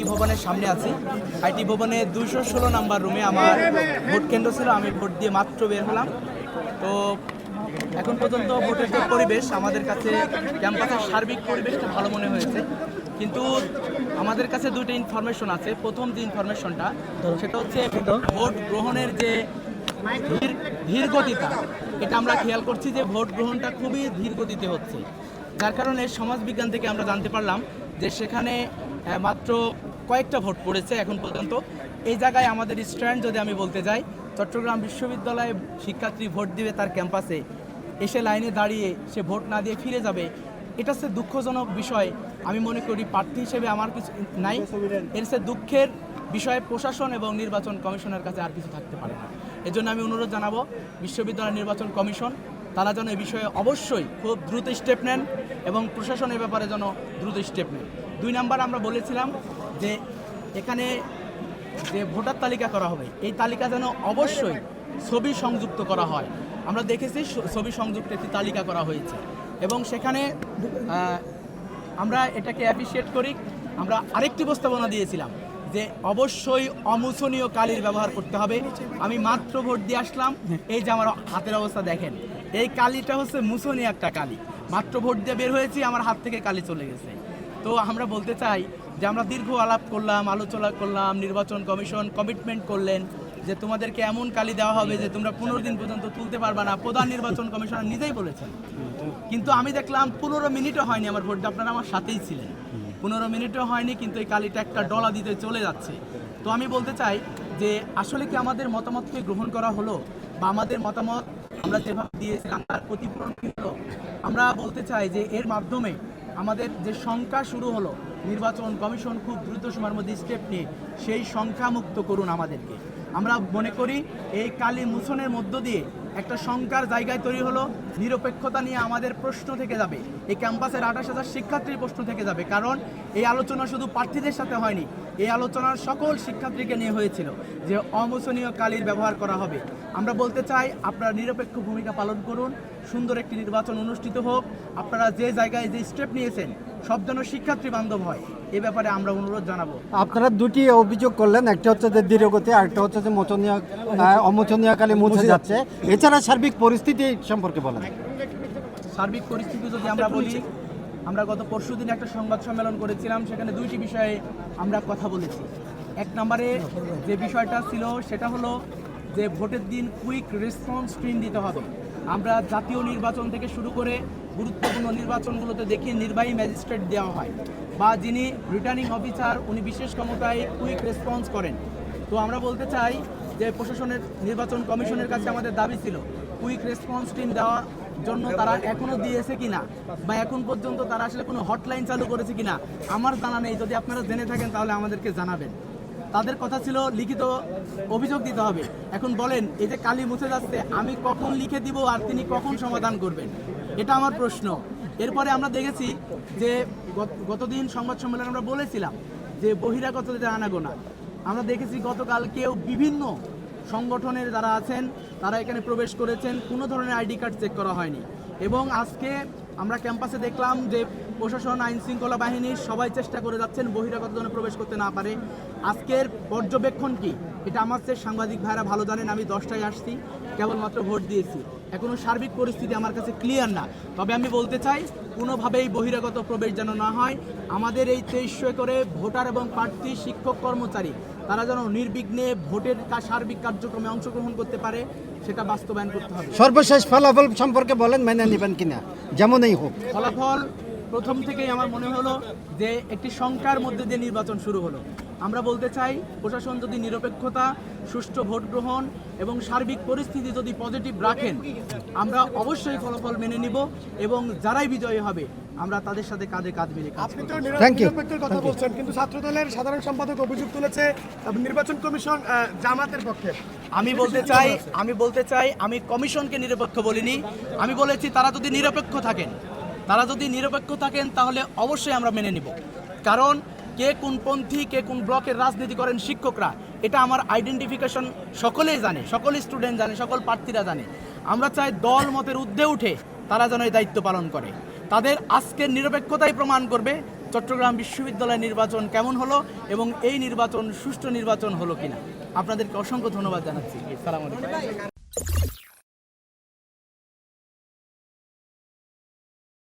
ভবনের সামনে আছি। আইটি ভবনে 216 নাম্বার রুমে আমার ভোট কেন্দ্র ছিল। আমি ভোট দিয়ে মাত্র বের হলাম। তো এখন পর্যন্ত ভোটের যে পরিবেশ, আমাদের কাছে ক্যাম্পাসের সার্বিক পরিবেশটা ভালো মনে হয়েছে। কিন্তু আমাদের কাছে দুটো ইনফরমেশন আছে। প্রথম যে ইনফরমেশনটা, সেটা হচ্ছে ভোট গ্রহণের যে ধীর গতিটা, এটা আমরা খেয়াল করছি যে ভোট গ্রহণটা খুবই ধীর গতিতে হচ্ছে। যার কারণে সমাজবিজ্ঞান থেকে আমরা জানতে পারলাম যে সেখানে মাত্র কয়েকটা ভোট পড়েছে এখন পর্যন্ত। এই জায়গায় আমাদের স্ট্যান্ড যদি আমি বলতে যাই, চট্টগ্রাম বিশ্ববিদ্যালয়ে শিক্ষার্থী ভোট দিবে তার ক্যাম্পাসে, এসে লাইনে দাঁড়িয়ে সে ভোট না দিয়ে ফিরে যাবে, এটা হচ্ছে দুঃখজনক বিষয়। আমি মনে করি প্রার্থী হিসেবে আমার কিছু নাই। এর সে দুঃখের বিষয়ে প্রশাসন এবং নির্বাচন কমিশনের কাছে আর কিছু থাকতে পারে না। এজন্য আমি অনুরোধ জানাবো বিশ্ববিদ্যালয় নির্বাচন কমিশন, তারা যেন এই বিষয়ে অবশ্যই খুব দ্রুত স্টেপ নেন এবং প্রশাসন এ ব্যাপারে যেন দ্রুত স্টেপ নেন। 2 নাম্বার, আমরা বলেছিলাম যে এখানে যে ভোটার তালিকা করা হবে, এই তালিকা যেন অবশ্যই ছবি সংযুক্ত করা হয়। আমরা দেখেছি ছবি সংযুক্ত একটি তালিকা করা হয়েছে এবং সেখানে আমরা এটাকে অ্যাপ্রিসিয়েট করি। আমরা আরেকটি প্রস্তাবনা দিয়েছিলাম যে অবশ্যই অমোচনীয় কালির ব্যবহার করতে হবে। আমি মাত্র ভোট দিয়ে আসলাম, এই যে আমার হাতের অবস্থা দেখেন, এই কালিটা হচ্ছে মুছনীয় একটা কালি। মাত্র ভোট দিয়ে বের হয়েছি, আমার হাত থেকে কালি চলে গেছে। তো আমরা বলতে চাই যে আমরা দীর্ঘ আলাপ করলাম, আলোচনা করলাম, নির্বাচন কমিশন কমিটমেন্ট করলেন যে তোমাদেরকে এমন কালি দেওয়া হবে যে তোমরা 15 দিন পর্যন্ত তুলতে পারবা না, প্রধান নির্বাচন কমিশনার নিজেই বলেছেন। কিন্তু আমি দেখলাম 15 মিনিটও হয়নি আমার ভোটটা, আপনারা আমার সাথেই ছিলেন, 15 মিনিটও হয়নি, কিন্তু এই কালিটা একটা ডলা দিতে চলে যাচ্ছে। তো আমি বলতে চাই যে আসলে কি আমাদের মতামতকে গ্রহণ করা হলো, বা আমাদের মতামত আমরা যেভাবে দিয়েছিলাম তার প্রতিফলন কি হলো? আমরা বলতে চাই যে এর মাধ্যমে আমাদের যে সংখ্যা শুরু হলো, নির্বাচন কমিশন খুব দ্রুত সময়ের মধ্যে স্টেপ নিয়ে সেই সংখ্যা মুক্ত করুন আমাদেরকে। আমরা মনে করি এই কালি মোচনের মধ্য দিয়ে একটা সংখ্যার জায়গায় তৈরি হলো, নিরপেক্ষতা নিয়ে আমাদের প্রশ্ন থেকে যাবে, এই ক্যাম্পাসের 28,000 শিক্ষার্থীর প্রশ্ন থেকে যাবে। কারণ এই আলোচনা শুধু প্রার্থীদের সাথে হয়নি, এই আলোচনার সকল শিক্ষার্থীকে নিয়ে হয়েছিল যে অমোচনীয় কালির ব্যবহার করা হবে। আমরা বলতে চাই আপনারা নিরপেক্ষ ভূমিকা পালন করুন, সুন্দর একটি নির্বাচন অনুষ্ঠিত হোক। আপনারা যে জায়গায় যে স্টেপ নিয়েছেন সব যেন শিক্ষার্থী বান্ধব হয়, এ ব্যাপারে আমরা অনুরোধ জানাবো। আপনারা দুটি অভিযোগ করলেন, একটা হচ্ছে যে ধীরগতি, আরেকটা হচ্ছে যে অমোচনীয় কালি মুছে যাচ্ছে। এছাড়া সার্বিক পরিস্থিতি সম্পর্কে বলেন। সার্বিক পরিস্থিতি যদি আমরা বলি, আমরা গত পরশুদিন একটা সংবাদ সম্মেলন করেছিলাম, সেখানে 2টি বিষয়ে আমরা কথা বলেছি। 1 নম্বরে যে বিষয়টা ছিল সেটা হলো যে ভোটের দিন কুইক রেসপন্স স্ক্রিন দিতে হবে। আমরা জাতীয় নির্বাচন থেকে শুরু করে গুরুত্বপূর্ণ নির্বাচনগুলোতে দেখি নির্বাহী ম্যাজিস্ট্রেট দেওয়া হয়, বা যিনি রিটার্নিং অফিসার উনি বিশেষ ক্ষমতায় কুইক রেসপন্স করেন। তো আমরা বলতে চাই যে প্রশাসনের নির্বাচন কমিশনের কাছে আমাদের দাবি ছিল কুইক রেসপন্স টিম দেওয়ার জন্য তারা এখনো দিয়েছে কিনা, বা এখন পর্যন্ত তারা আসলে কোনো হটলাইন চালু করেছে কিনা আমার জানা নেই। যদি আপনারা জেনে থাকেন তাহলে আমাদেরকে জানাবেন। তাদের কথা ছিল লিখিত অভিযোগ দিতে হবে। এখন বলেন, এই যে কালি মুছে যাচ্ছে, আমি কখন লিখে দিব আর তিনি কখন সমাধান করবেন, এটা আমার প্রশ্ন। এরপরে আমরা দেখেছি যে গতদিন সংবাদ সম্মেলনে আমরা বলেছিলাম যে বহিরাগতদের আনাগোনা। আমরা দেখেছি গতকাল কেউ বিভিন্ন সংগঠনের যারা আছেন তারা এখানে প্রবেশ করেছেন, কোনো ধরনের আইডি কার্ড চেক করা হয়নি। এবং আজকে আমরা ক্যাম্পাসে দেখলাম যে প্রশাসন, আইন শৃঙ্খলা বাহিনী সবাই চেষ্টা করে যাচ্ছেন বহিরাগত যেন প্রবেশ করতে না পারে। আজকের পর্যবেক্ষণ কি, এটা আমার চেয়ে সাংবাদিক ভাইরা ভালো জানেন। আমি 10টায় আসছি, কেবলমাত্র ভোট দিয়েছি, এখনও সার্বিক পরিস্থিতি আমার কাছে ক্লিয়ার না। তবে আমি বলতে চাই কোনোভাবেই বহিরাগত প্রবেশ যেন না হয়। আমাদের এই 2300 করে ভোটার এবং প্রার্থী, শিক্ষক, কর্মচারী তারা যেন নির্বিঘ্নে ভোটের সার্বিক কার্যক্রমে অংশগ্রহণ করতে পারে, সেটা বাস্তবায়ন করতে হবে। সর্বশেষ ফলাফল সম্পর্কে বলেন, মেনে নেবেন কিনা যেমনই হোক। ফলাফল প্রথম থেকেই আমার মনে হলো যে একটি সংখ্যার মধ্যে দিয়ে নির্বাচন শুরু হলো। আমরা বলতে চাই প্রশাসন যদি নিরপেক্ষতা, সুষ্ঠু ভোট গ্রহণ এবং সার্বিক পরিস্থিতি যদি পজিটিভ রাখেন, আমরা অবশ্যই ফলাফল মেনে নিব এবং যারাই বিজয়ী হবে আমরা তাদের সাথে কাঁধে কাঁধ মিলে কাজ আপনি করব। তো Thank you. নিরপেক্ষের কথা বলছেন, কিন্তু ছাত্রদলের সাধারণ সম্পাদক অভিযোগ তুলেছে নির্বাচন কমিশন জামাতের পক্ষে। আমি বলতে চাই আমি কমিশনকে নিরপেক্ষ বলিনি। আমি বলেছি তারা যদি নিরপেক্ষ থাকেন তাহলে অবশ্যই আমরা মেনে নিব। কারণ কে কোন পন্থী, কে কোন ব্লকের রাজনীতি করেন শিক্ষকরা, এটা আমার আইডেন্টিফিকেশন সকলেই জানে, সকল স্টুডেন্ট জানে, সকল প্রার্থীরা জানে। আমরা চাই দল মতের ঊর্ধ্বে উঠে তারা যেন এই দায়িত্ব পালন করে। তাদের আজকের নিরপেক্ষতাই প্রমাণ করবে চট্টগ্রাম বিশ্ববিদ্যালয় নির্বাচন কেমন হলো এবং এই নির্বাচন সুষ্ঠু নির্বাচন হলো কিনা। আপনাদেরকে অসংখ্য ধন্যবাদ জানাচ্ছি। সালাম আলাইকুম।